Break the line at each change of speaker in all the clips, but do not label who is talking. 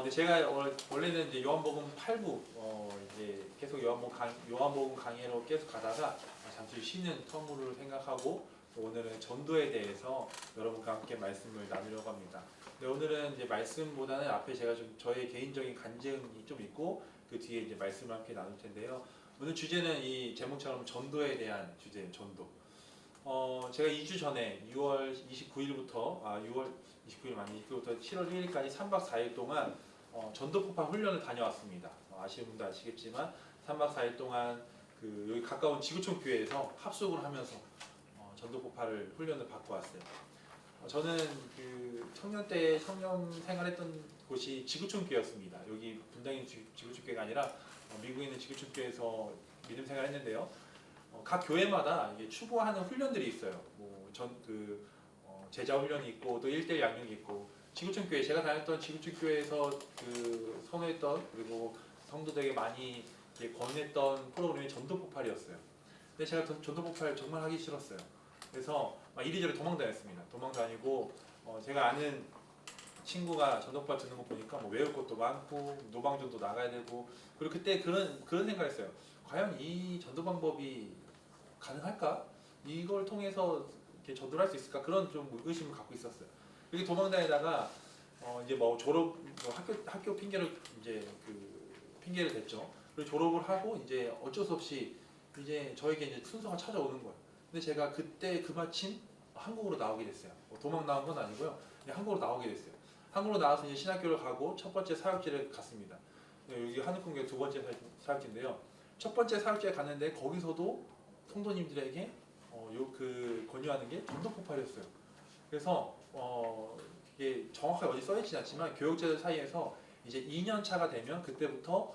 근데 제가 원래는 이제 요한복음 8부 이제 계속 요한복음 강의로 계속 가다가 잠시 쉬는 텀을 생각하고 오늘은 전도에 대해서 여러분과 함께 말씀을 나누려고 합니다. 근데 오늘은 이제 말씀보다는 앞에 제가 좀 저의 개인적인 간증이 좀 있고 그 뒤에 이제 말씀을 함께 나눌 텐데요. 오늘 주제는 이 제목처럼 전도에 대한 주제예요. 전도. 제가 2주 전에 6월 29일부터 6월 29일 맞니? 29일부터 7월 1일까지 3박 4일 동안 전도폭파 훈련을 다녀왔습니다. 아시는 분도 아시겠지만 3박 4일 동안 그 여기 가까운 지구촌 교회에서 합숙을 하면서 전도폭파를 훈련을 받고 왔어요. 저는 그 청년 때 청년 생활했던 곳이 지구촌 교회였습니다. 여기 분당에 있는 지구촌 교회가 아니라 미국에 있는 지구촌 교회에서 믿음 생활했는데요. 각 교회마다 이게 추구하는 훈련들이 있어요. 제자 훈련이 있고 또 1대1 양육이 있고 지구촌 교회 제가 다녔던 지구촌 교회에서 그 선호했던 그리고 성도들에게 많이 권했던 프로그램이 전도 폭발이었어요. 근데 제가 전도 폭발 정말 하기 싫었어요. 그래서 막 이리저리 도망 다녔습니다. 도망 다니고 제가 아는 친구가 전도 폭발 듣는 거 보니까 뭐 외울 것도 많고 노방전도 나가야 되고 그리고 그때 그런 생각을 했어요. 과연 이 전도 방법이 가능할까? 이걸 통해서 이렇게 전도를 할 수 있을까? 그런 좀 의심을 갖고 있었어요. 이렇게 도망 다니다가 이제 뭐 졸업 학교 핑계로 이제 그 핑계를 댔죠. 그리고 졸업을 하고 이제 어쩔 수 없이 이제 저에게 이제 순서가 찾아오는 거예요. 근데 제가 그때 그마침 한국으로 나오게 됐어요. 도망 나온 건 아니고요. 그냥 한국으로 나오게 됐어요. 한국으로 나와서 이제 신학교를 가고 첫 번째 사역지를 갔습니다. 여기 한국공교 두 번째 사역지인데요. 첫 번째 사역지에 갔는데 거기서도 성도님들에게 권유하는 게 전도 폭발이었어요. 그래서 이게 정확하게 어디 써있지 않지만 교육자들 사이에서 이제 2년 차가 되면 그때부터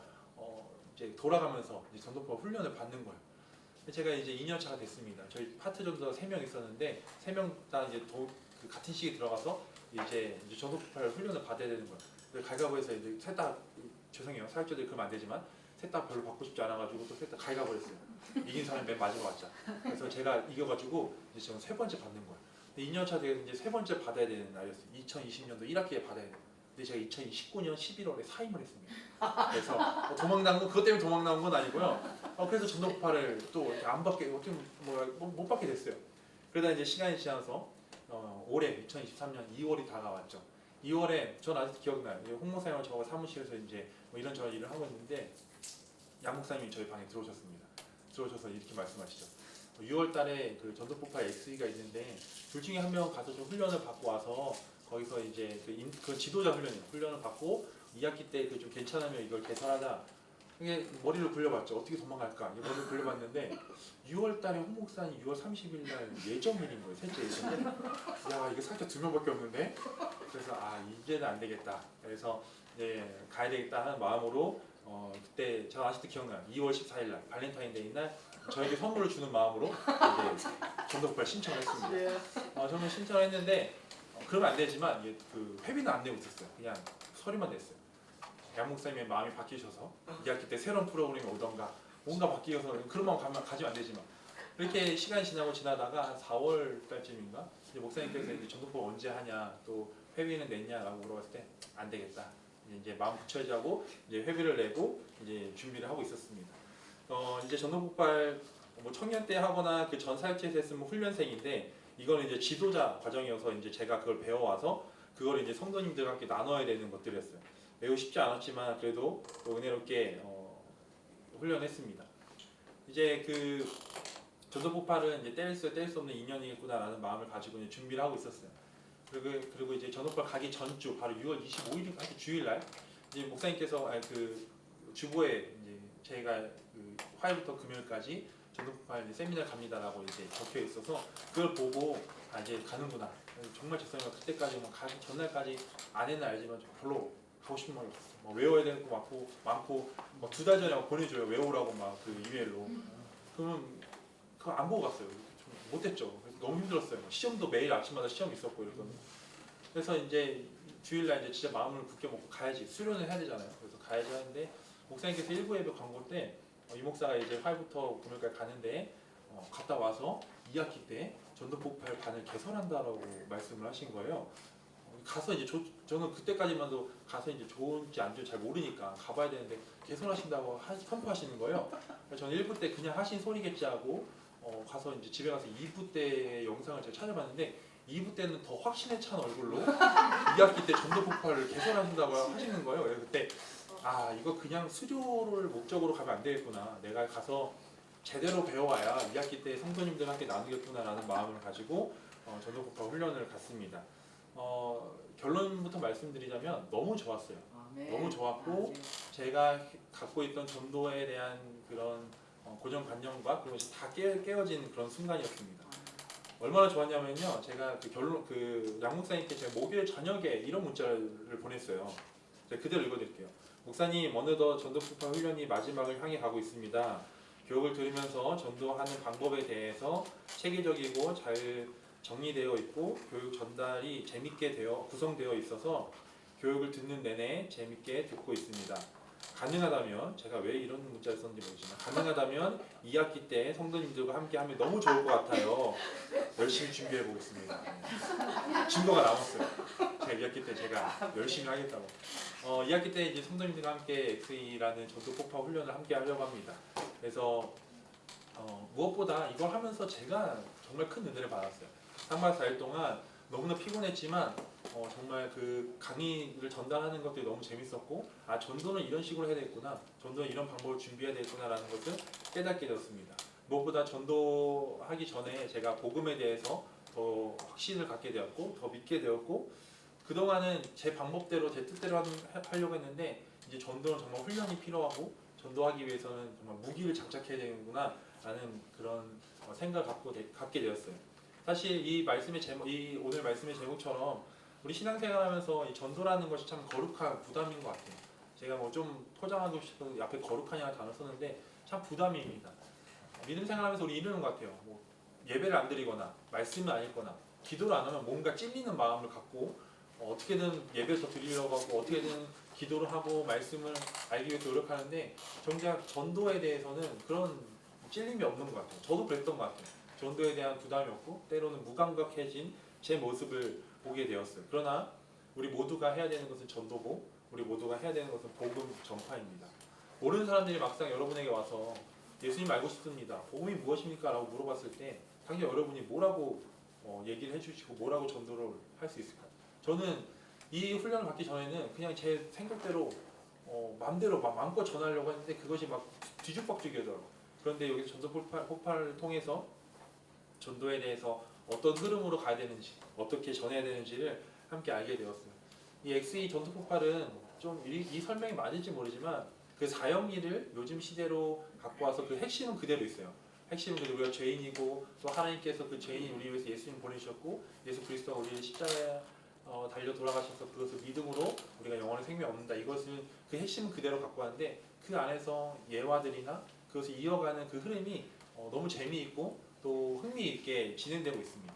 이제 돌아가면서 이제 전도 폭발 훈련을 받는 거예요. 제가 이제 2년 차가 됐습니다. 저희 파트 정도 3명 있었는데 3명 다 이제 그 같은 시기에 들어가서 이제 전도 폭발 훈련을 받아야 되는 거예요. 그래서 가위바위보에서 이제 셋 다 죄송해요. 사역자들이 그러면 안 되지만 셋 다 별로 받고 싶지 않아가지고 또 셋 다 가위바위보 했어요. 이긴 사람이 맨 마지막 왔죠. 그래서 제가 이겨가지고 이제 저는 세 번째 받는 거예요. 2년차 돼서 이제 세 번째 받아야 되는 날이었어요. 2020년도 1학기에 받아야 돼요. 근데 제가 2019년 11월에 사임을 했습니다. 그래서 도망 나온 건 그것 때문에 도망 나온 건 아니고요. 그래서 전도폭발을 또 안 받게 어떻게 못 받게 됐어요. 그러다 이제 시간이 지나서 올해 2023년 2월이 다가왔죠. 2월에 전 아직도 기억나요. 홍 목사님과 저가 사무실에서 이제 이런저런 일을 하고 있는데 양 목사님이 저희 방에 들어오셨습니다. 들어오셔서 이렇게 말씀하시죠. 6월 달에 그 전도폭발 SE가 있는데 둘 중에 한 명 가서 좀 훈련을 받고 와서 거기서 이제 그 지도자 훈련을 받고 2학기 때 그 좀 괜찮으면 이걸 개설하자. 이게 머리를 굴려봤죠. 어떻게 도망갈까? 머리를 굴려봤는데 6월 달에 홍 목사님 6월 30일 날 예정일인 거예요. 셋째 예정일. 야 이거 살짝 2명밖에 없는데. 그래서 이제는 안 되겠다. 그래서 이제 가야 되겠다 하는 마음으로 그때 제가 아직도 기억나요. 2월 14일 날 발렌타인데이 날 저에게 선물을 주는 마음으로 이제 전도폭발 신청을 했습니다. 저는 신청을 했는데 그러면 안 되지만 그 회비는 안 내고 있었어요. 그냥 서류만 냈어요. 양 목사님의 마음이 바뀌셔서 2학기 때 새로운 프로그램이 오던가 뭔가 바뀌어서 그런 마음 가지면 안 되지만 이렇게 시간이 지나다가 한 4월 달쯤인가 이제 목사님께서 이제 전도폭 언제 하냐 또 회비는 냈냐라고 물어봤을 때 안 되겠다. 이제 마음 붙여자고 이제 회비를 내고 이제 준비를 하고 있었습니다. 이제 전도폭발 청년 때 하거나 그 전 사역지에서 했으면 훈련생인데 이거는 이제 지도자 과정이어서 이제 제가 그걸 배워와서 그걸 이제 성도님들과 함께 나눠야 되는 것들이었어요. 매우 쉽지 않았지만 그래도 또 은혜롭게 훈련했습니다. 이제 그 전도폭발은 이제 뗄 수 없는 인연이겠구나라는 마음을 가지고 이제 준비를 하고 있었어요. 그리고 이제 전도폭발 가기 전주 바로 6월 25일 주일날 이제 목사님께서 그 주보에 이제 제가 그 화요일부터 금요일까지 전도폭발 세미나 갑니다라고 이제 적혀 있어서 그걸 보고 이제 가는구나. 정말 죄송해요. 그때까지 가기 전날까지 안 했나 알지만 별로 가고 싶은 마음이 없었어요. 외워야 되는 거 많고 2달 전에 보내줘요. 외우라고 그 이메일로. 그러면 그거 안 보고 갔어요. 좀 못했죠. 너무 힘들었어요. 시험도 매일 아침마다 시험 있었고 이러거든요. 그래서 이제 주일날 이제 진짜 마음을 굳게 먹고 가야지. 수련을 해야 되잖아요. 그래서 가야지 하는데 목사님께서 1부 예배 광고 때 이 목사가 이제 화요일부터 금요일까지 가는데 갔다 와서 2학기 때 전도폭발 반을 개설한다라고 말씀을 하신 거예요. 가서 이제 저는 그때까지만도 가서 이제 좋은지 안 좋은지 잘 모르니까 가봐야 되는데 개선하신다고 선포하시는 거예요. 그래서 저는 1부 때 그냥 하신 소리겠지 하고 가서 이제 집에 가서 2부 때 영상을 제가 찾아봤는데 2부 때는 더 확신에 찬 얼굴로 2학기 때 전도 폭발을 개선하신다고 하시는 거예요. 그래서 그때 이거 그냥 수료를 목적으로 가면 안 되겠구나. 내가 가서 제대로 배워와야 2학기 때 성도님들과 함께 나누겠구나라는 마음을 가지고 전도 폭발 훈련을 갔습니다. 결론부터 말씀드리자면 너무 좋았어요. 너무 좋았고 제가 갖고 있던 전도에 대한 그런 고정관념과 그런 것이 다 깨어진 그런 순간이었습니다. 얼마나 좋았냐면요, 제가 그 양목사님께 제가 목요일 저녁에 이런 문자를 보냈어요. 제가 그대로 읽어드릴게요. 목사님, 어느덧 전도 폭발 훈련이 마지막을 향해 가고 있습니다. 교육을 들으면서 전도하는 방법에 대해서 체계적이고 잘 정리되어 있고 교육 전달이 재밌게 구성되어 있어서 교육을 듣는 내내 재밌게 듣고 있습니다. 가능하다면, 제가 왜 이런 문자를 썼는지 모르지만 가능하다면 2학기 때 성도님들과 함께 하면 너무 좋을 것 같아요. 열심히 준비해 보겠습니다. 증거가 남았어요. 제가 2학기 때 제가 열심히 하겠다고. 2학기 때 이제 성도님들과 함께 XE라는 전도 폭발 훈련을 함께 하려고 합니다. 그래서 무엇보다 이걸 하면서 제가 정말 큰 은혜를 받았어요. 3박 4일 동안 너무나 피곤했지만 정말 그 강의를 전달하는 것들이 너무 재밌었고 전도는 이런 식으로 해야 되겠구나, 전도는 이런 방법을 준비해야 되겠구나라는 것을 깨닫게 되었습니다. 무엇보다 전도하기 전에 제가 복음에 대해서 더 확신을 갖게 되었고 더 믿게 되었고, 그동안은 제 방법대로 제 뜻대로 하려고 했는데 이제 전도는 정말 훈련이 필요하고 전도하기 위해서는 정말 무기를 장착해야 되는구나 라는 그런 생각을 갖게 되었어요. 사실 이 오늘 말씀의 제목처럼 우리 신앙생활하면서 이 전도라는 것이 참 거룩한 부담인 것 같아요. 제가 뭐 좀 포장하고 싶은 앞에 거룩하냐는 단어 썼는데 참 부담입니다. 믿음 생활하면서 우리 이러는 것 같아요. 뭐 예배를 안 드리거나 말씀을 안 읽거나 기도를 안 하면 뭔가 찔리는 마음을 갖고 어떻게든 예배를 더 드리려고 하고 어떻게든 기도를 하고 말씀을 알기 위해 노력하는데 정작 전도에 대해서는 그런 찔림이 없는 것 같아요. 저도 그랬던 것 같아요. 전도에 대한 부담이 없고 때로는 무감각해진 제 모습을 보게 되었어요. 그러나 우리 모두가 해야 되는 것은 전도고 우리 모두가 해야 되는 것은 복음 전파입니다. 모르는 사람들이 막상 여러분에게 와서 예수님 알고 싶습니다, 복음이 무엇입니까? 라고 물어봤을 때 당연히 여러분이 뭐라고 얘기를 해주시고 뭐라고 전도를 할 수 있을까요? 저는 이 훈련을 받기 전에는 그냥 제 생각대로 마음대로 마음껏 전하려고 했는데 그것이 막 뒤죽박죽이더라고요. 그런데 여기서 전도 폭발을 통해서 전도에 대해서 어떤 흐름으로 가야 되는지, 어떻게 전해야 되는지를 함께 알게 되었어요. 이 XE 전도 폭발은 좀 이 설명이 맞을지 모르지만 그 사형리를 요즘 시대로 갖고 와서 그 핵심은 그대로 있어요. 핵심은 그대로 우리가 죄인이고 또 하나님께서 그 죄인인 우리 위해서 예수님 보내주셨고 예수 그리스도가 우리를 십자가에 달려 돌아가셔서 그것을 믿음으로 우리가 영원의 생명 얻는다. 이것은 그 핵심은 그대로 갖고 왔는데 그 안에서 예화들이나 그것을 이어가는 그 흐름이 너무 재미있고 또 흥미있게 진행되고 있습니다.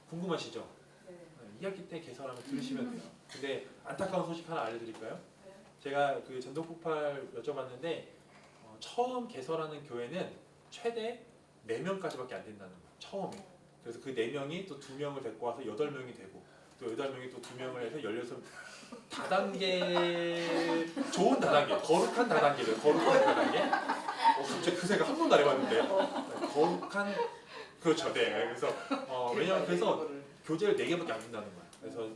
궁금하시죠? 네. 2학기 때 개설하면 들으시면 돼요. 근데 안타까운 소식 하나 알려드릴까요? 제가 그 전도 폭발 여쭤봤는데 처음 개설하는 교회는 최대 4명까지밖에 안 된다는 거예요. 처음에. 그래서 그 4명이 또 2명을 데리고 와서 8명이 되고 또 8명이 또 2명을 해서 16 다단계, 좋은 다단계, 거룩한 다단계래요. 거룩한 다단계. 갑자기 그 생각 한 번도 안 해봤는데 거룩한, 그렇죠. 네. 그래서 왜냐면 그래서 교재를 4개밖에 안 준다는 거예요. 그래서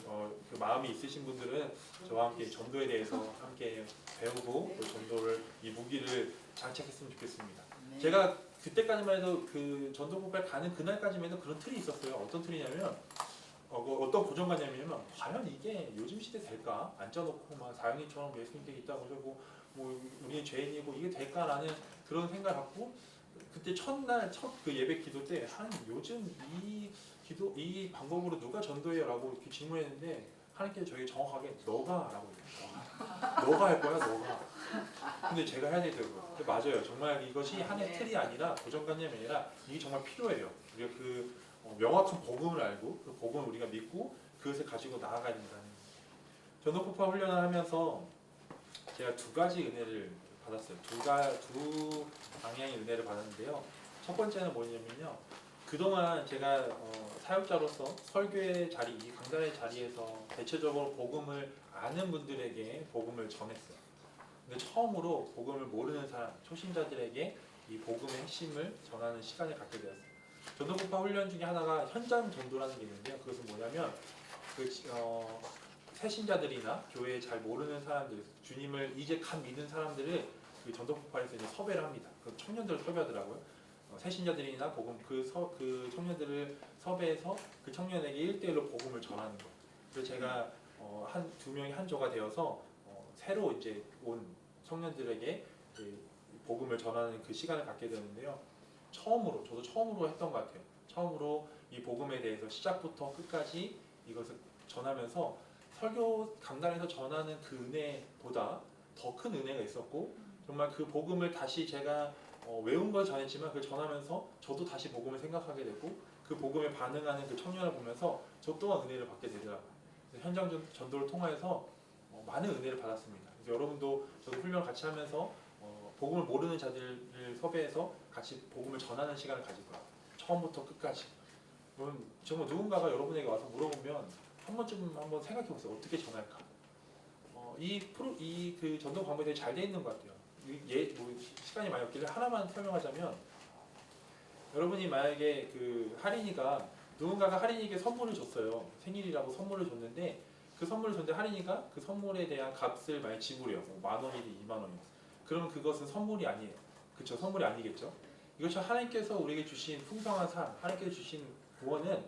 그 마음이 있으신 분들은 저와 함께 전도에 대해서 함께 배우고 또 전도를 이 무기를 장착했으면 좋겠습니다. 제가 그때까지만 해도 그 전도 폭발 가는 그날까지만 해도 그런 틀이 있었어요. 어떤 틀이냐면 어떤 고정관념이냐면 과연 이게 요즘 시대 될까? 앉아놓고 막 사형리처럼 예수님께 있다고 하고 뭐 우리는 죄인이고 이게 될까라는 그런 생각을 갖고 그때 첫날 첫 그 예배 기도 때 요즘 이 방법으로 누가 전도해요라고 이렇게 질문했는데 하나님께서 저에게 정확하게 너가라고 얘기했어요. 너가 할 거야, 너가. 근데 제가 해야 되더라고요. 근데 맞아요. 정말 이것이 하나의 틀이 아니라 고정관념이 아니라 이게 정말 필요해요. 우리가 그 명확한 복음을 알고 그 복음을 우리가 믿고 그것을 가지고 나아가야 된다는 거예요. 전도 폭발 훈련을 하면서 제가 2가지 은혜를 받았어요. 두 방향의 은혜를 받았는데요. 첫 번째는 뭐냐면요. 그동안 제가 사역자로서 설교의 자리, 이 강단의 자리에서 대체적으로 복음을 아는 분들에게 복음을 전했어요. 근데 처음으로 복음을 모르는 사람, 초신자들에게 이 복음의 핵심을 전하는 시간을 갖게 되었어요. 전도폭파 훈련 중에 하나가 현장 전도라는 게 있는데요. 그것은 뭐냐면 새신자들이나 교회에 잘 모르는 사람들, 주님을 이제 갓 믿는 사람들을 그 전도폭파에서 이제 섭외를 합니다. 그 청년들을 섭외하더라고요. 새신자들이나 복음 그 청년들을 섭외해서 그 청년에게 1대1로 복음을 전하는 거예요. 그래서 제가 한 두 명이 한 조가 되어서 새로 이제 온 청년들에게 복음을 전하는 그 시간을 갖게 되는데요. 저도 처음으로 했던 것 같아요. 처음으로 이 복음에 대해서 시작부터 끝까지 이것을 전하면서 설교 강단에서 전하는 그 은혜보다 더 큰 은혜가 있었고, 정말 그 복음을 다시 제가 외운 걸 전했지만 그걸 전하면서 저도 다시 복음을 생각하게 되고, 그 복음에 반응하는 그 청년을 보면서 저 또한 은혜를 받게 되더라고요. 현장 전도를 통해서 많은 은혜를 받았습니다. 그래서 여러분도 저도 훈련 같이 하면서 복음을 모르는 자들을 섭외해서 같이 복음을 전하는 시간을 가질 거예요. 처음부터 끝까지. 여러분, 정말 누군가가 여러분에게 와서 물어보면 한 번쯤 한번 생각해 보세요. 어떻게 전할까? 그 전도 방법이 되게 잘 돼 있는 것 같아요. 시간이 많이 없길래 하나만 설명하자면, 여러분이 만약에 그 누군가가 할인이에게 선물을 줬어요. 생일이라고 선물을 줬는데, 그 선물을 줬는데 할인이가 그 선물에 대한 값을 많이 지불해요. 뭐 10,000원이든 20,000원이든. 그러면 그것은 선물이 아니에요. 그렇죠? 선물이 아니겠죠? 이것처럼 하나님께서 우리에게 주신 풍성한 삶, 하나님께서 주신 구원은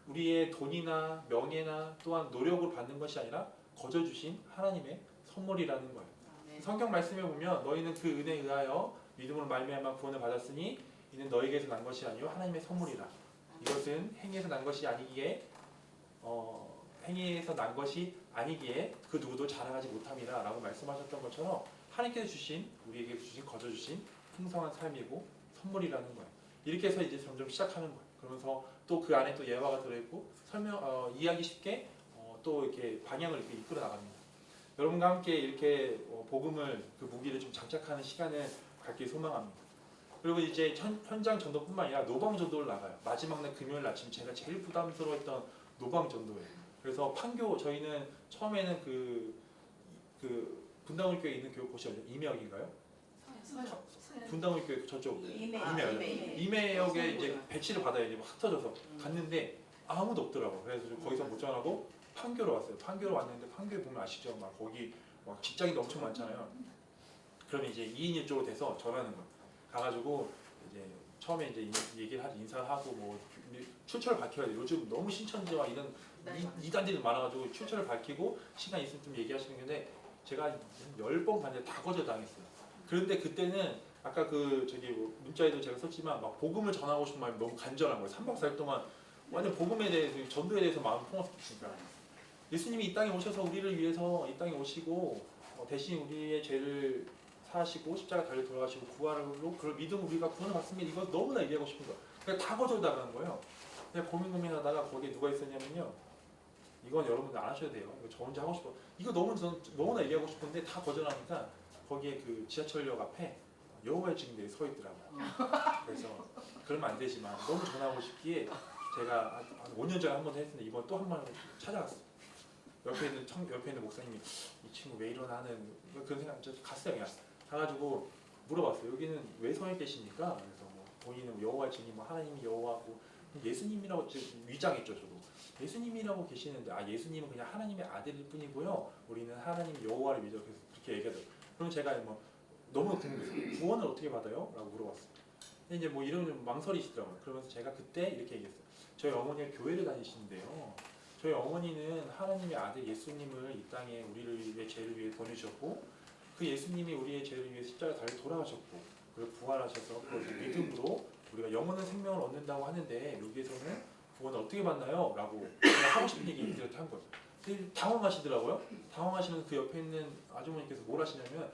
우리의 돈이나 명예나 또한 노력으로 받는 것이 아니라 거저 주신 하나님의 선물이라는 거예요. 성경 말씀에 보면 너희는 그 은혜에 의하여 믿음으로 말미암아 구원을 받았으니 이는 너희에게서 난 것이 아니요 하나님의 선물이라. 이것은 행위에서 난 것이 아니기에 그 누구도 자랑하지 못함이라 라고 말씀하셨던 것처럼, 하나님께서 우리에게 거저 주신 풍성한 삶이고 선물이라는 거예요. 이렇게 해서 이제 점점 시작하는 거예요. 그러면서 또 그 안에 또 예화가 들어있고 이해하기 쉽게 또 이렇게 방향을 이렇게 이끌어 나갑니다. 여러분과 함께 이렇게 복음을 그 무기를 좀 장착하는 시간을 갖길 소망합니다. 그리고 이제 현장 전도뿐만 아니라 노방 전도를 나가요. 마지막 날 금요일 아침 제가 제일 부담스러워했던 노방 전도예요. 그래서 저희는 처음에는 그 분당울교에 있는 곳이 어디죠? 임해역인가요? 분당울교회 저쪽 임해역에 이제 배치를 받아야 돼. 확 터져서 갔는데 아무도 없더라고. 그래서 거기서 못 전하고 판교로 왔어요. 판교로 왔는데 판교에 보면 아시죠? 막 거기 막 직장인도 엄청 많잖아요. 그러면 이제 2인 1조로 돼서 전하는 거예요. 가가지고 이제 처음에 이제 인사하고 뭐 출처를 밝혀야 돼. 요즘 너무 신천지와 이런 이단들이 많아가지고 출처를 밝히고 시간 있으면 좀 얘기하시는 건데, 제가 10번 갔는데 다 거절당했어요. 그런데 그때는 아까 문자에도 제가 썼지만 막 복음을 전하고 싶은 마음이 너무 간절한 거예요. 3박 4일 동안 완전 복음에 대해서, 전도에 대해서 마음 품었으니까. 예수님이 이 땅에 오셔서 우리를 위해서 이 땅에 오시고 대신 우리의 죄를 사하시고 십자가 달려 돌아가시고 구하로 그걸 믿으면 우리가 구원을 받습니다. 이거 너무나 얘기하고 싶은 거예요. 그냥 다 거절당하는 거예요. 그냥 고민하다가 거기에 누가 있었냐면요. 이건 여러분들 안 하셔도 돼요. 이거 저 혼자 하고 싶어. 이거 너무나 얘기하고 싶은데 다 거절하니까 거기에 그 지하철역 앞에 여호와의 증인들이 서 있더라고요. 그래서 그러면 안 되지만 너무 전하고 싶기에 제가 한 5년 전에 한 번 했는데 이번 또 한 번 찾아갔어요. 옆에 있는 목사님이 이 친구 왜 이러나 하는 그런 생각, 저 갔어요. 그냥 가가지고 물어봤어요. 여기는 왜 서 계십니까? 그래서 뭐 본인은 여호와의 증인, 뭐 하나님이 여호와고 예수님이라고 위장했죠. 저도 예수님이라고 계시는데 예수님은 그냥 하나님의 아들일 뿐이고요. 우리는 하나님 여호와를 믿어. 그래서 그렇게 얘기하더라고요. 그럼 제가 뭐 너무 궁금해서 구원을 어떻게 받아요? 라고 물어봤어요. 근데 이제 뭐 이런 망설이시더라고요. 그러면서 제가 그때 이렇게 얘기했어요. 저희 어머니가 교회를 다니시는데요. 저희 어머니는 하나님의 아들 예수님을 이 땅에 우리의 죄를 위해 보내셨고, 그 예수님이 우리의 죄를 위해 십자가 달려 돌아가셨고, 그리고 부활하셔서 그 믿음으로 우리가 영원한 생명을 얻는다고 하는데 여기에서는 구원을 어떻게 받나요? 라고 제가 하고 싶은 얘기 이들한테 한 거예요. 근데 당황하시더라고요. 당황하시면 그 옆에 있는 아주머니께서 뭘 하시냐면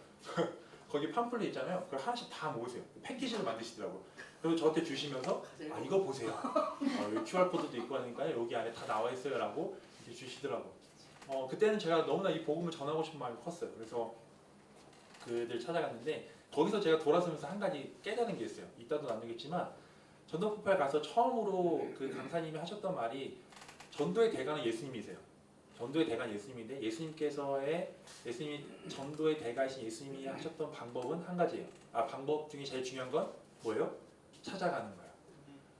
거기 팜플렛 있잖아요. 그걸 하나씩 다 모으세요. 패키지를 만드시더라고요. 그리고 저한테 주시면서 이거 보세요. 여기 QR코드도 있고 하니까 여기 안에 다 나와 있어요 라고 이렇게 주시더라고요. 그때는 제가 너무나 이 복음을 전하고 싶은 마음이 컸어요. 그래서 그들 찾아갔는데 거기서 제가 돌아서면서 한 가지 깨달은 게 있어요. 이따도 나누겠지만 전도 폭발 가서 처음으로 그 강사님이 하셨던 말이 전도의 대가는 예수님이세요. 전도의 대가는 예수님인데 예수님이 전도의 대가이신 예수님이 하셨던 방법은 한 가지예요. 방법 중에 제일 중요한 건 뭐예요? 찾아가는 거예요.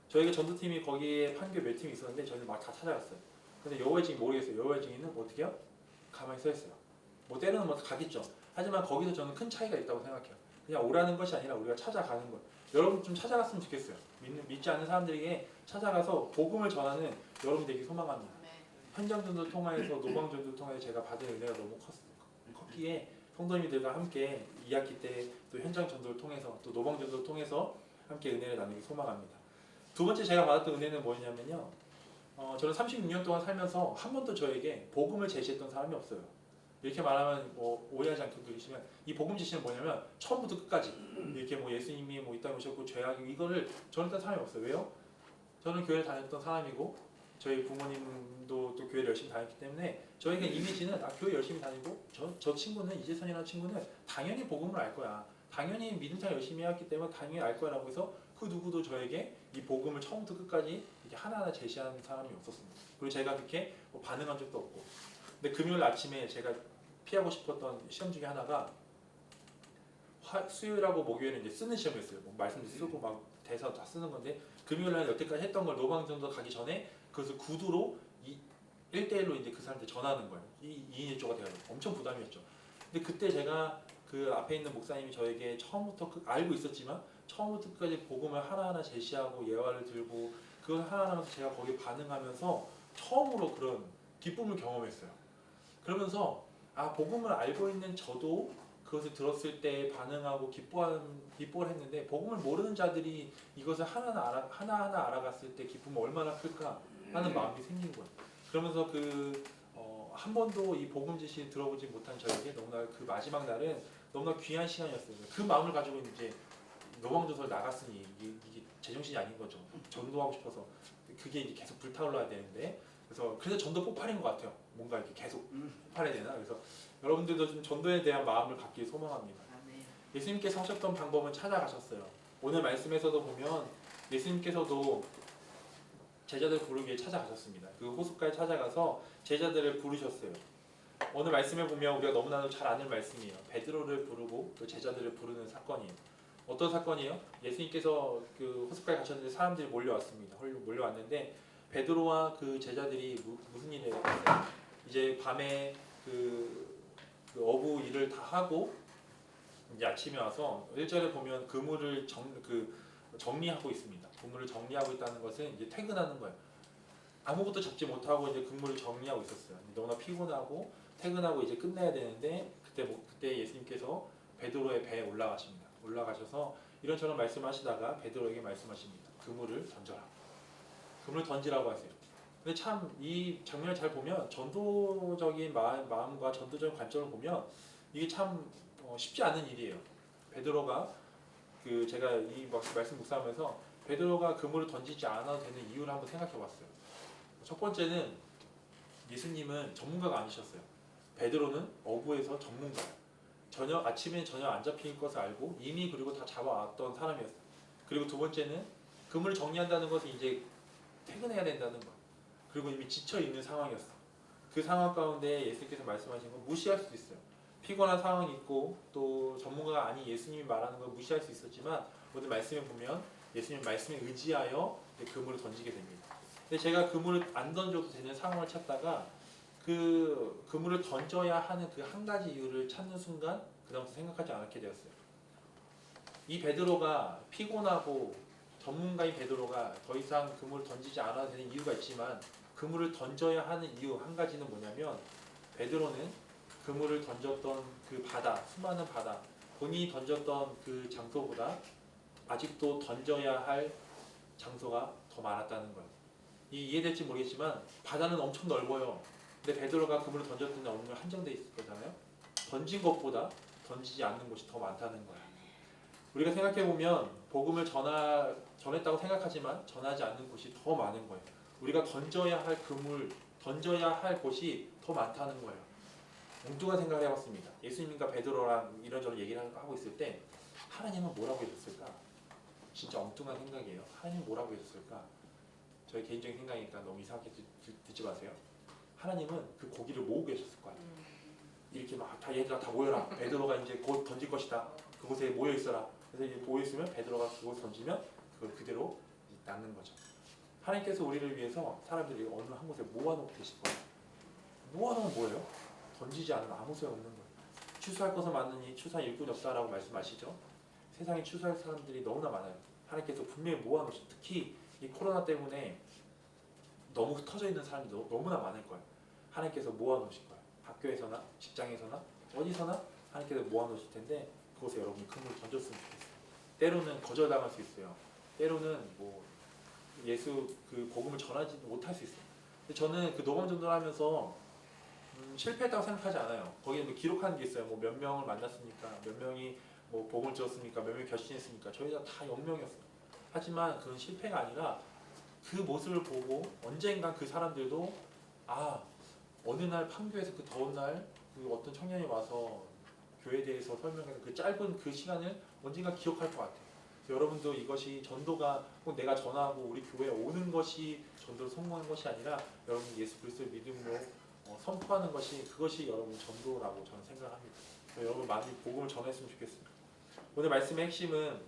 저희가 전도팀이 거기에 판교 몇 팀이 있었는데 저희는 막 다 찾아갔어요. 근데 여호와의 증인 모르겠어요. 여호와의 증인은 어떻게 해요? 가만히 서 있어요. 뭐 때로는 뭐 가겠죠. 하지만 거기서 저는 큰 차이가 있다고 생각해요. 그냥 오라는 것이 아니라 우리가 찾아가는 거예요. 여러분 좀 찾아갔으면 좋겠어요. 믿지 않는 사람들에게 찾아가서 복음을 전하는 여러분 되기 소망합니다. 현장전도 통하여서 노방전도 통하여 제가 받은 은혜가 너무 컸기에 성도님들과 함께 2학기 때 또 현장전도를 통해서 또 노방전도를 통해서 함께 은혜를 나누기 소망합니다. 두 번째 제가 받았던 은혜는 뭐냐면요. 저는 36년 동안 살면서 한 번도 저에게 복음을 제시했던 사람이 없어요. 이렇게 말하면 뭐 오해하지 않게 들으시면 이 복음 제시는 뭐냐면 처음부터 끝까지 이렇게 뭐 예수님이 뭐 이 땅에 오셨고 죄악이 이거를 저는 했던 사람이 없어요. 왜요? 저는 교회를 다녔던 사람이고 저희 부모님도 또 교회를 열심히 다녔기 때문에 저에게 이미지는 교회 열심히 다니고 저 친구는 이재선이라는 친구는 당연히 복음을 알 거야. 당연히 믿음생활 열심히 했기 때문에 당연히 알 거라고 해서 그 누구도 저에게 이 복음을 처음부터 끝까지 이렇게 하나하나 제시하는 사람이 없었습니다. 그리고 제가 그렇게 뭐 반응한 적도 없고. 근데 금요일 아침에 제가 피하고 싶었던 시험 중에 하나가 수요일하고 목요일은 이제 쓰는 시험이었어요. 뭐 말씀도 쓰고 막 대사 다 쓰는 건데 금요일날 여태까지 했던 걸 노방전도 가기 전에 그것을 구두로 1대1로 이제 그 사람한테 전하는 거예요. 2인 1조가 돼가지고 엄청 부담이었죠. 근데 그때 제가 그 앞에 있는 목사님이 저에게 처음부터 알고 있었지만 처음부터 끝까지 복음을 하나하나 제시하고 예화를 들고 그걸 하나하나 하면서 제가 거기에 반응하면서 처음으로 그런 기쁨을 경험했어요. 그러면서 복음을 알고 있는 저도 그것을 들었을 때 반응하고 기뻐를 했는데 복음을 모르는 자들이 이것을 하나하나 알아갔을 때 기쁨이 얼마나 클까 하는 마음이 생긴 거예요. 그러면서 한 번도 이 복음 지시 들어보지 못한 저에게 너무나 그 마지막 날은 너무나 귀한 시간이었어요. 그 마음을 가지고 이제 노방조서를 나갔으니 이게 제정신이 아닌 거죠. 전도하고 싶어서 그게 이제 계속 불타올라야 되는데 그래서 전도 폭발인 것 같아요. 뭔가 이렇게 계속 폭발해야 되나? 그래서 여러분들도 좀 전도에 대한 마음을 갖길 소망합니다. 예수님께서 하셨던 방법은 찾아가셨어요. 오늘 말씀에서도 보면 예수님께서도 제자들 부르기 위해 찾아가셨습니다. 그 호숫가에 찾아가서 제자들을 부르셨어요. 오늘 말씀에 보면 우리가 너무나도 잘 아는 말씀이에요. 베드로를 부르고 또 제자들을 부르는 사건이에요. 어떤 사건이에요? 예수님께서 그 호숫가에 가셨는데 사람들이 몰려왔습니다. 몰려왔는데 베드로와 그 제자들이 무슨 일을 했어요? 이제 밤에 그 어부 일을 다 하고 이제 아침에 와서 1절에 보면 그물을 정리하고 있습니다. 그물을 정리하고 있다는 것은 이제 퇴근하는 거예요. 아무것도 잡지 못하고 이제 그물을 정리하고 있었어요. 너무나 피곤하고 퇴근하고 이제 끝내야 되는데 그때 예수님께서 베드로의 배에 올라가십니다. 올라가셔서 이런저런 말씀하시다가 베드로에게 말씀하십니다. 그물을 던져라. 그물을 던지라고 하세요. 근데 참 이 장면을 잘 보면 전도적인 마음과 전도적인 관점을 보면 이게 참 쉽지 않은 일이에요. 베드로가 제가 이 말씀 묵상하면서 베드로가 그물을 던지지 않아도 되는 이유를 한번 생각해봤어요. 첫 번째는 예수님은 전문가가 아니셨어요. 베드로는 어부에서 전문가예요. 아침에 전혀 안 잡힐 것을 알고 이미 그리고 다 잡아왔던 사람이었어요. 그리고 두 번째는 그물을 정리한다는 것은 이제 퇴근해야 된다는 것. 그리고 이미 지쳐 있는 상황이었어. 그 상황 가운데 예수님께서 말씀하신 건 무시할 수도 있어요. 피곤한 상황이 있고 또 전문가가 아닌 예수님이 말하는 걸 무시할 수 있었지만 오늘 말씀에 보면 예수님 말씀에 의지하여 그물을 던지게 됩니다. 근데 제가 그물을 안 던져도 되는 상황을 찾다가 그 그물을 던져야 하는 그 한 가지 이유를 찾는 순간 그다음부터 생각하지 않게 되었어요. 이 베드로가 피곤하고 전문가인 베드로가 더 이상 그물을 던지지 않아도 되는 이유가 있지만 그물을 던져야 하는 이유 한 가지는 뭐냐면 베드로는 그물을 던졌던 그 바다, 수많은 바다, 본인이 던졌던 그 장소보다 아직도 던져야 할 장소가 더 많았다는 거예요. 이해될지 모르겠지만 바다는 엄청 넓어요. 근데 베드로가 그물을 던졌던 어느 날 한정돼 있을 거잖아요. 던진 것보다 던지지 않는 곳이 더 많다는 거예요. 우리가 생각해보면 복음을 전했다고 생각하지만 전하지 않는 곳이 더 많은 거예요. 우리가 던져야 할 그물, 던져야 할 곳이 더 많다는 거예요. 엉뚱한 생각을 해봤습니다. 예수님과 베드로랑 이런저런 얘기를 하고 있을 때 하나님은 뭐라고 해줬을까? 진짜 엉뚱한 생각이에요. 하나님 뭐라고 했었을까? 저희 개인적인 생각이니까 너무 이상하게 듣지 마세요. 하나님은 그 고기를 모으고 계셨을 거예요. 이렇게 막 다 얘들아 다 모여라. 베드로가 이제 곧 던질 것이다. 그곳에 모여 있어라. 그래서 이제 모여 있으면 베드로가 그곳 던지면 그걸 그대로 낚는 거죠. 하나님께서 우리를 위해서 사람들이 어느 한 곳에 모아놓고 계실 거예요. 모아놓으면 뭐예요? 던지지 않으면 아무 소용 없는 거예요. 추수할 것을 많으니 추수할 일꾼이 없다라고 말씀하시죠. 세상에 추수할 사람들이 너무나 많아요. 하나님께서 분명히 모아놓으신, 특히 이 코로나 때문에 너무 흩어져 있는 사람들이 너무나 많을 거예요. 하나님께서 모아놓으실 거예요. 학교에서나 직장에서나 어디서나 하나님께서 모아놓으실 텐데 그곳에 여러분이 그물을 던졌으면 좋겠어요. 때로는 거절당할 수 있어요. 때로는 뭐 예수 그 복음을 전하지 못할 수 있어요. 근데 저는 그 노방 전도를 하면서 실패했다고 생각하지 않아요. 거기에 뭐 기록하는 게 있어요. 뭐 몇 명을 만났습니까? 몇 명이 뭐 복음을 들었습니까? 몇 명이 결신했습니까? 저희가 다 0명이었어요. 하지만 그건 실패가 아니라 그 모습을 보고 언젠가 그 사람들도 어느 날 판교에서 그 더운 날 그 어떤 청년이 와서 교회에 대해서 설명하는 그 짧은 그 시간을 언젠가 기억할 것 같아요. 여러분도 이것이 전도가 꼭 내가 전하고 우리 교회에 오는 것이 전도를 성공하는 것이 아니라 여러분 예수 그리스도의 믿음으로 선포하는 것이 그것이 여러분 전도라고 저는 생각합니다. 여러분 많이 복음을 전했으면 좋겠습니다. 오늘 말씀의 핵심은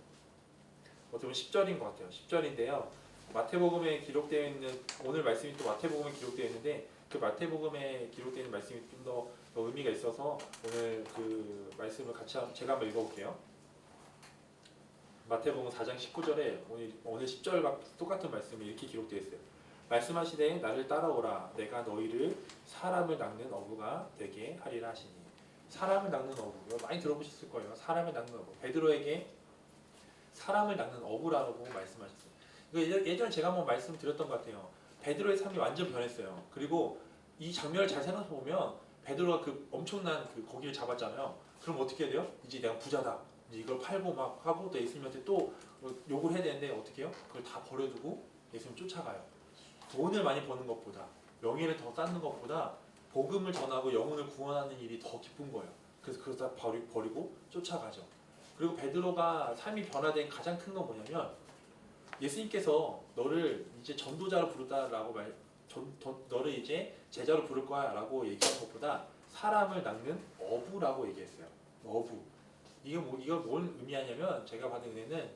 어떻게 보면 10절인 것 같아요. 10절인데요. 마태복음에 기록되어 있는 오늘 말씀이 또 마태복음에 기록되어 있는데 그 마태복음에 기록되어 있는 말씀이 좀 더 의미가 있어서 오늘 그 말씀을 같이 제가 한번 읽어볼게요. 마태복음 4장 19절에 오늘 10절과 똑같은 말씀이 이렇게 기록되어 있어요. 말씀하시되 나를 따라오라 내가 너희를 사람을 낚는 어부가 되게 하리라 하시니. 사람을 낚는 어부 많이 들어보셨을 거예요. 사람을 낚는 어부. 베드로에게 사람을 낚는 어부라고 말씀하셨어요. 예전에 제가 한번 말씀드렸던 것 같아요. 베드로의 삶이 완전 변했어요. 그리고 이 장면을 잘 생각해 보면 베드로가 그 엄청난 그 고기를 잡았잖아요. 그럼 어떻게 해야 돼요? 이제 내가 부자다. 이제 이걸 팔고 막 하고 또 예수님한테 또 욕을 해야 되는데 어떻게 해요? 그걸 다 버려두고 예수님 쫓아가요. 돈을 많이 버는 것보다 명예를 더 쌓는 것보다 복음을 전하고 영혼을 구원하는 일이 더 기쁜 거예요. 그래서 그걸 다 버리고 쫓아가죠. 그리고 베드로가 삶이 변화된 가장 큰 건 뭐냐면 예수님께서 너를 이제 전도자로 부르다라고 너를 이제 제자로 부를 거야라고 얘기한 것보다 사람을 낚는 어부라고 얘기했어요. 어부. 이거 뭘 의미하냐면 제가 받은 은혜는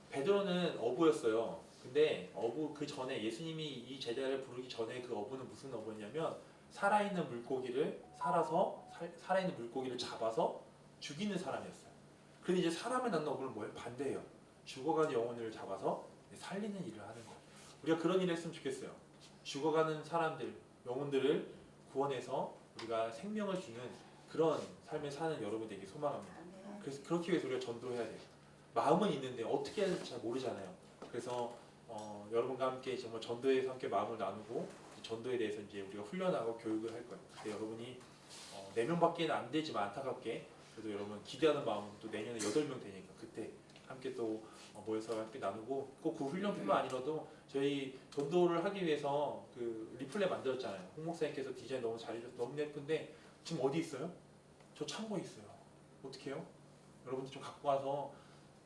베드로는 어부였어요. 근데 어부 그 전에 예수님이 이 제자를 부르기 전에 그 어부는 무슨 어부였냐면 살아있는 물고기를 살아있는 물고기를 잡아서 죽이는 사람이었어요. 근데 이제 사람을 낳는 어부는 뭐예요? 반대예요. 죽어가는 영혼을 잡아서 살리는 일을 하는 거예요. 우리가 그런 일을 했으면 좋겠어요. 죽어가는 사람들, 영혼들을 구원해서 우리가 생명을 주는 그런 삶을 사는 여러분 되게 소망합니다. 그래서 그렇기 위해서 우리가 전도해야 돼요. 마음은 있는데 어떻게 해야 될지 잘 모르잖아요. 그래서 여러분과 함께 정말 전도에 함께 마음을 나누고 전도에 대해서 이제 우리가 훈련하고 교육을 할 거예요. 근데 여러분이 4명밖에는 안 되지만 안타깝게 그래도 여러분 기대하는 마음은 또 내년에 8명 되니까 그때 함께 또 모여서 함께 나누고 꼭 그 훈련뿐만 아니라도 저희 전도를 하기 위해서 그 리플렛 만들었잖아요. 홍 목사님께서 디자인 너무 잘해줘서 너무 예쁜데 지금 어디 있어요? 저 창고에 있어요. 어떻게 해요? 여러분들 좀 갖고 와서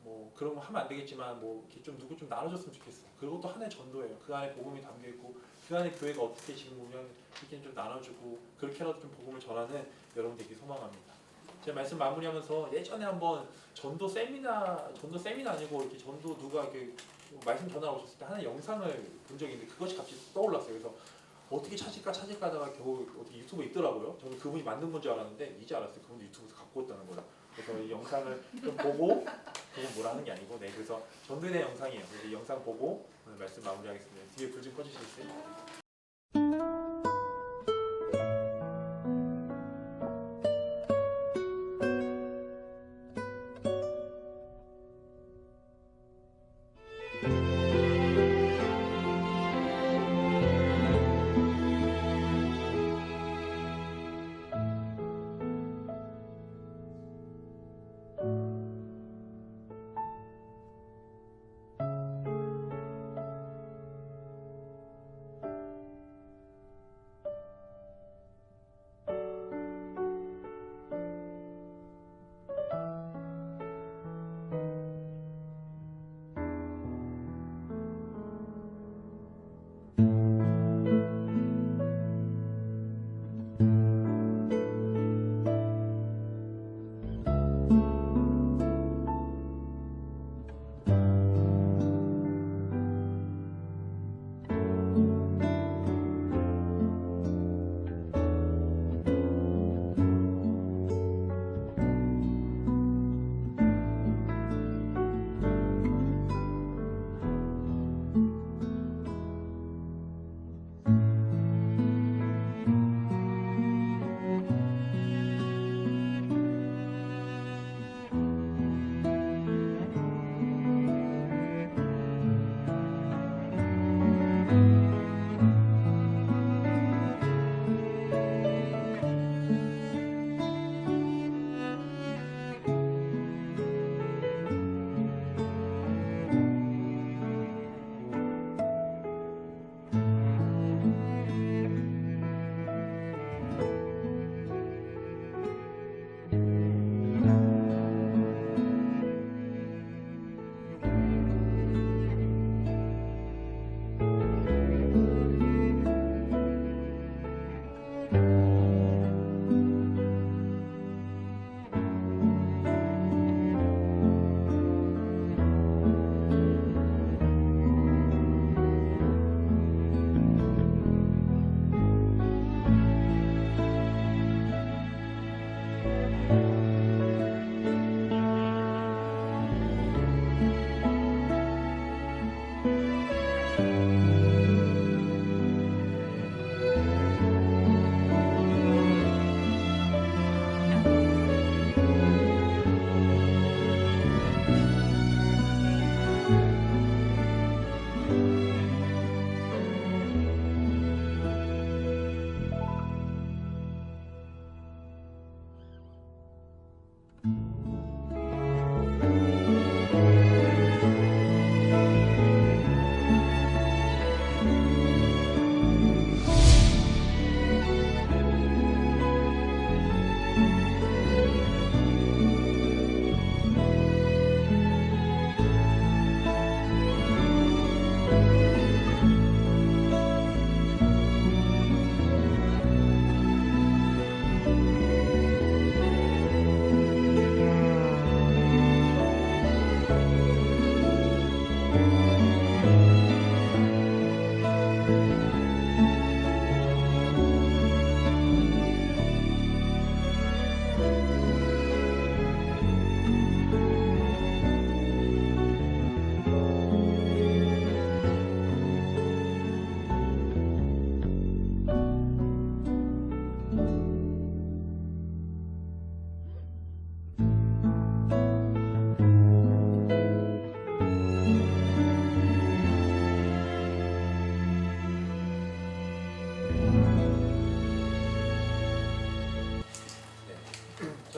뭐 그런 거 하면 안 되겠지만 뭐 이렇게 좀 누구 좀 나눠줬으면 좋겠어요. 그것도 하나의 전도예요. 그 안에 복음이 담겨 있고 그 안에 교회가 어떻게 지금 운영 이렇게 좀 나눠주고 그렇게라도 좀 복음을 전하는 여러분들에게 소망합니다. 제가 말씀 마무리하면서 예전에 한번 전도 세미나 아니고 이렇게 전도 누가 이렇게 말씀 전하러 오셨을 때 하는 영상을 본 적이 있는데 그것이 갑자기 떠올랐어요. 그래서 어떻게 찾을까 하다가 겨우 어떻게 유튜브에 있더라고요. 저는 그분이 만든 건 줄 알았는데 이제 알았어요. 그분도 유튜브에서 갖고 왔다는 거예요. 그래서 이 영상을 좀 보고 그건 뭐라 하는 게 아니고 그래서 전도에 대한 영상이에요. 그래서 이 영상 보고 오늘 말씀 마무리하겠습니다. 뒤에 불 좀 꺼주시겠어요?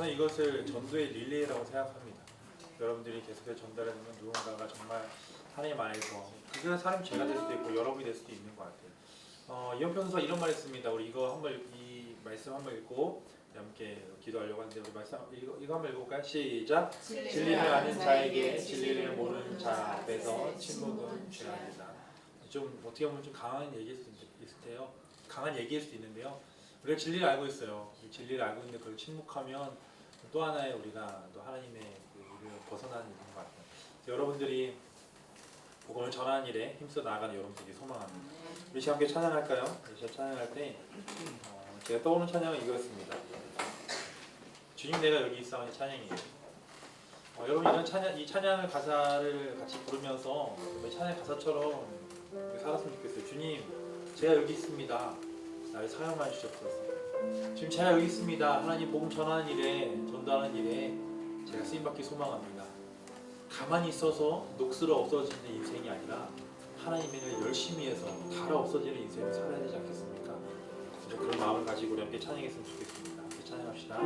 저는 이것을 전도의 릴레이라고 생각합니다. 여러분들이 계속해서 전달하면 누군가가 정말 하나님 안에서 그 사람이 제가 될 수도 있고 여러분이 될 수도 있는 것 같아요. 이현평수가 이런 말 했습니다. 우리 이거 한번 이 말씀 한번 읽고 함께 기도하려고 하는데 우리 말씀 이거 한번 읽어볼까요? 시작. 진리를 아는 자에게 진리를 모르는 자 앞에서 침묵은 죄아니다. 좀 어떻게 보면 좀 강한 얘기일 수도 있을 강한 얘기일 수도 있는데요. 우리가 진리를 알고 있어요. 진리를 알고 있는데 그걸 침묵하면 또 하나의 우리가 또 하나님의 그 일을 벗어나는 일인 것 같아요. 여러분들이 복음을 전하는 일에 힘써 나아가는 여러분들이 소망합니다. 우리 함께 찬양할까요? 우리 찬양할 때 제가 떠오르는 찬양은 이거였습니다. 주님 내가 여기 있사오니 찬양이에요. 여러분 이 찬양을 가사를 같이 부르면서 찬양 가사처럼 살았으면 좋겠어요. 주님 제가 여기 있습니다. 나를 사용하여 주셨소서. 지금 제가 여기 있습니다. 하나님 복음 전하는 일에 전도하는 일에 제가 쓰임받기 소망합니다. 가만히 있어서 녹슬어 없어지는 인생이 아니라 하나님의 일을 열심히 해서 달아 없어지는 인생을 살아야 되지 않겠습니까? 그런 마음을 가지고 우리 함께 찬양했으면 좋겠습니다. 함께 찬양합시다.